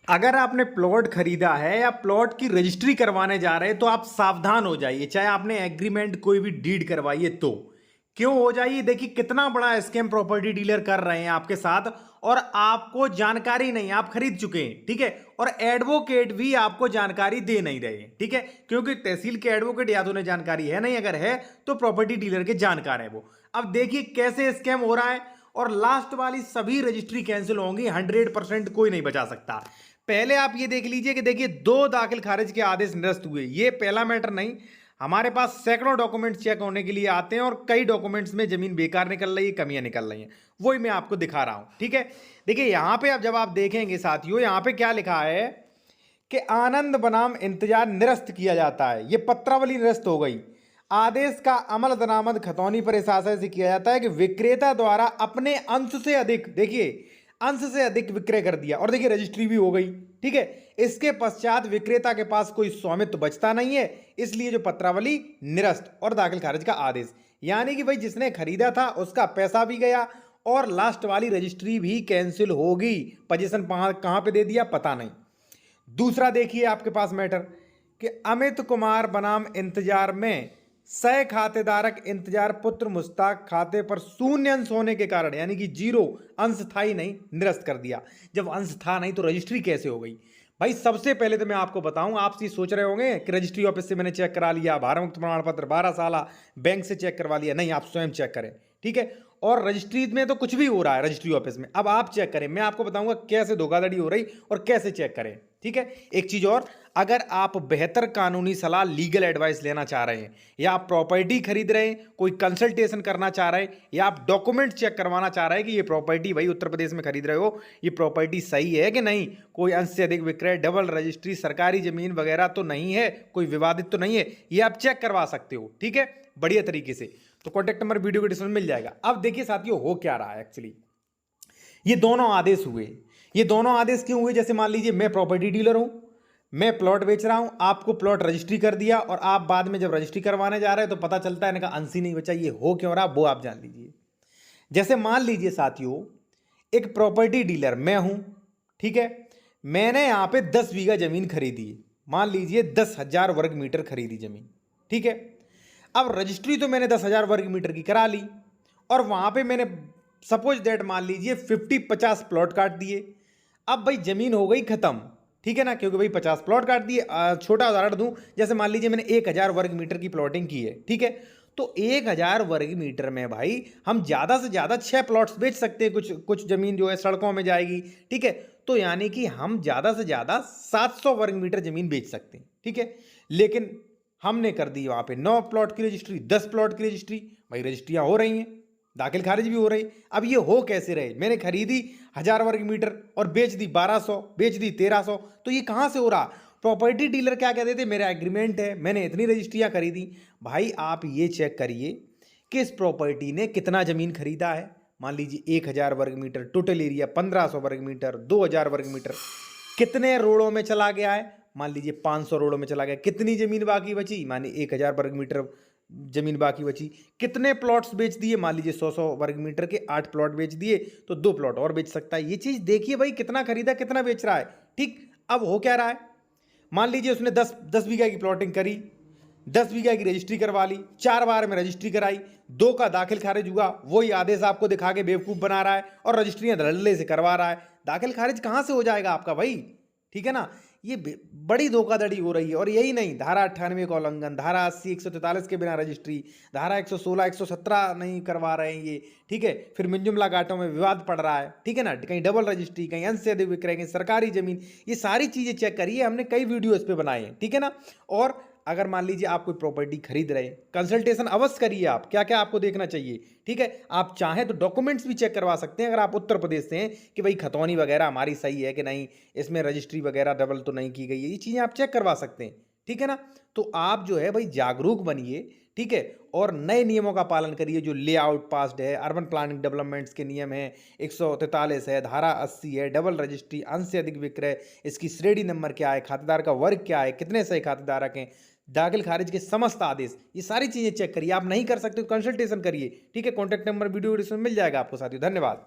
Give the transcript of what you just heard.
अगर आपने प्लॉट खरीदा है या प्लॉट की रजिस्ट्री करवाने जा रहे हैं तो आप सावधान हो जाइए। चाहे आपने एग्रीमेंट कोई भी डीड करवाई है तो क्यों हो जाइए। देखिए कितना बड़ा स्कैम प्रॉपर्टी डीलर कर रहे हैं आपके साथ और आपको जानकारी नहीं, आप खरीद चुके हैं, ठीक है। और एडवोकेट भी आपको जानकारी दे नहीं रहे हैं, ठीक है, क्योंकि तहसील के एडवोकेट या तो उन्हें जानकारी है नहीं, अगर है तो प्रॉपर्टी डीलर के जानकार है वो। अब देखिए कैसे स्कैम हो रहा है और लास्ट वाली सभी रजिस्ट्री कैंसिल होंगी, 100% कोई नहीं बचा सकता। पहले आप ये देख लीजिए कि देखिए 2 दाखिल खारिज के आदेश निरस्त हुए, ये पहला मैटर नहीं। हमारे पास सैकड़ों डॉक्यूमेंट्स चेक होने के लिए आते हैं और कई डॉक्यूमेंट्स में जमीन बेकार निकल रही है, कमियां निकल रही हैं, वही मैं आपको दिखा रहा हूं, ठीक है। देखिए यहां पे अब जब आप देखेंगे साथियों, यहां पे क्या लिखा है कि आनंद बनाम इंतजार निरस्त किया जाता है, ये पत्रावली निरस्त हो गई। आदेश का अमल दरामद खतौनी पर इस आशय से किया जाता है कि विक्रेता द्वारा अपने अंश से अधिक, देखिए अंश से अधिक विक्रय कर दिया, और देखिए रजिस्ट्री भी हो गई, ठीक है। इसके पश्चात विक्रेता के पास कोई स्वामित्व बचता नहीं है, इसलिए जो पत्रावली निरस्त और दाखिल खारिज का आदेश, यानी कि भाई जिसने खरीदा था उसका पैसा भी गया और लास्ट वाली रजिस्ट्री भी कैंसिल होगी। पोजीशन कहां पे दे दिया पता नहीं। दूसरा देखिए आपके पास मैटर कि अमित कुमार बनाम इंतजार में सह खातेदारक इंतजार पुत्र मुश्ताक खाते पर शून्य अंश होने के कारण, यानी कि 0 अंश था ही नहीं, निरस्त कर दिया। जब अंश था नहीं तो रजिस्ट्री कैसे हो गई भाई? सबसे पहले तो मैं आपको बताऊं, आप ये सोच रहे होंगे कि रजिस्ट्री ऑफिस से मैंने चेक करा लिया, भारमुक्त प्रमाण पत्र 12 साल बैंक से चेक करवा लिया। नहीं, आप स्वयं चेक करें, ठीक है। और रजिस्ट्री में तो कुछ भी हो रहा है रजिस्ट्री ऑफिस में, अब आप चेक करें। मैं आपको बताऊंगा कैसे धोखाधड़ी हो रही और कैसे चेक करें, ठीक है। एक चीज और, अगर आप बेहतर कानूनी सलाह, लीगल एडवाइस लेना चाह रहे हैं, या आप प्रॉपर्टी खरीद रहे हैं, कोई कंसल्टेशन करना चाह रहे हैं, या आप डॉक्यूमेंट चेक करवाना चाह रहे हैं कि ये प्रॉपर्टी भाई उत्तर प्रदेश में खरीद रहे हो, ये प्रॉपर्टी सही है कि नहीं, कोई अंश से अधिक विक्रय, डबल रजिस्ट्री, सरकारी जमीन वगैरह तो नहीं है, कोई विवादित तो नहीं है, ये आप चेक करवा सकते हो, ठीक है, बढ़िया तरीके से। तो कॉन्टैक्ट नंबर वीडियो के डिस्क्रिप्शन में मिल जाएगा। अब देखिए साथियों हो क्या रहा है एक्चुअली, ये दोनों आदेश हुए। ये दोनों आदेश क्यों हुए? जैसे मान लीजिए मैं प्रॉपर्टी डीलर हूं, मैं प्लॉट बेच रहा हूं, आपको प्लॉट रजिस्ट्री कर दिया और आप बाद में जब रजिस्ट्री करवाने जा रहे हैं तो पता चलता है इनका अंश ही नहीं बचा। ये हो क्यों रहा वो आप जान लीजिए। जैसे मान लीजिए साथियों, एक प्रॉपर्टी डीलर मैं हूं, ठीक है, मैंने यहां पे 10 बीघा जमीन खरीदी, मान लीजिए 10,000 वर्ग मीटर खरीदी जमीन, ठीक है। अब रजिस्ट्री तो मैंने 10,000 वर्ग मीटर की करा ली और वहां पे मैंने सपोज दैट मान लीजिए 50 प्लॉट काट दिए। अब भाई जमीन हो गई खत्म, ठीक है ना, क्योंकि भाई 50 प्लॉट काट दिए। छोटा उदाहरण दूं, जैसे मान लीजिए मैंने 1,000 वर्ग मीटर की प्लॉटिंग की है, ठीक है। तो 1,000 वर्ग मीटर में भाई हम ज्यादा से ज्यादा 6 प्लॉट्स बेच सकते हैं। कुछ कुछ जमीन जो है सड़कों में जाएगी, ठीक है। तो यानी कि हम ज्यादा से ज्यादा 700 वर्ग मीटर जमीन बेच सकते हैं, ठीक है। लेकिन हमने कर दी वहां पे 9 प्लॉट की रजिस्ट्री, 10 प्लॉट की रजिस्ट्री। भाई रजिस्ट्रियां हो रही हैं, दाखिल खारिज भी हो रही। अब ये हो कैसे रहे? मैंने खरीदी 1,000 वर्ग मीटर और बेच दी 1,200, बेच दी 1,300, तो ये कहां से हो रहा? प्रॉपर्टी डीलर क्या कहते थे, मेरा एग्रीमेंट है, मैंने इतनी रजिस्ट्रियां खरीदी। भाई आप ये चेक करिए कि इस प्रॉपर्टी ने कितना जमीन खरीदा है। मान लीजिए 1,000 वर्ग मीटर, टोटल एरिया 1,500 वर्ग मीटर, 2,000 वर्ग मीटर, कितने रोड़ों में चला गया है? मान लीजिए 500 रोड़ों में चला गया। कितनी जमीन बाकी बची? मानिए 1,000 वर्ग मीटर जमीन बाकी बची। कितने प्लॉट्स बेच दिए? मान लीजिए 100 वर्ग मीटर के 8 प्लॉट बेच दिए, तो 2 प्लॉट और बेच सकता है। ये चीज देखिए भाई, कितना खरीदा कितना बेच रहा है, ठीक। अब हो क्या रहा है, मान लीजिए उसने 10 बीघा की प्लॉटिंग करी, 10 बीघा की रजिस्ट्री करवा ली, 4 बार में रजिस्ट्री कराई, 2 का दाखिल खारिज हुआ, वही आदेश आपको दिखा के बेवकूफ बना रहा है और रजिस्ट्रियां धड़ल्ले से करवा रहा है। दाखिल खारिज कहां से हो जाएगा आपका भाई, ठीक है ना। ये बड़ी धोखाधड़ी हो रही है। और यही नहीं, धारा 98 का उल्लंघन, धारा 80, 143 के बिना रजिस्ट्री, धारा 116, 117 नहीं करवा रहे हैं ये, ठीक है। फिर मिंजुमला घाटों में विवाद पड़ रहा है, ठीक है ना, कहीं डबल रजिस्ट्री, कहीं अंश से अधिक विक्रय, कहीं सरकारी जमीन। ये सारी चीजें चेक करिए, हमने कई वीडियो इस पे बनाए हैं, ठीक है ना। और अगर मान लीजिए आप कोई प्रॉपर्टी खरीद रहे हैं, कंसल्टेशन अवश्य करिए। आप क्या क्या आपको देखना चाहिए, ठीक है। आप चाहें तो डॉक्यूमेंट्स भी चेक करवा सकते हैं अगर आप उत्तर प्रदेश से हैं, कि भाई खतौनी वगैरह हमारी सही है कि नहीं, इसमें रजिस्ट्री वगैरह डबल तो नहीं की गई है, ये चीज़ें आप चेक करवा सकते हैं, ठीक है ना। तो आप जो है भाई जागरूक बनिए, ठीक है, और नए नियमों का पालन करिए। जो लेआउट पास्ड है, अर्बन प्लानिंग डेवलपमेंट्स के नियम है, 143 है, धारा 80 है, डबल रजिस्ट्री, अंश से अधिक विक्रय, इसकी श्रेणी नंबर क्या है, खातेदार का वर्ग क्या है, कितने सही खातेदारक हैं, दाखिल खारिज के समस्त आदेश, ये सारी चीजें चेक करिए। आप नहीं कर सकते तो कंसल्टेशन करिए, ठीक है। कॉन्टैक्ट नंबर वीडियो डिस्क्रिप्शन में मिल जाएगा आपको साथियों। धन्यवाद।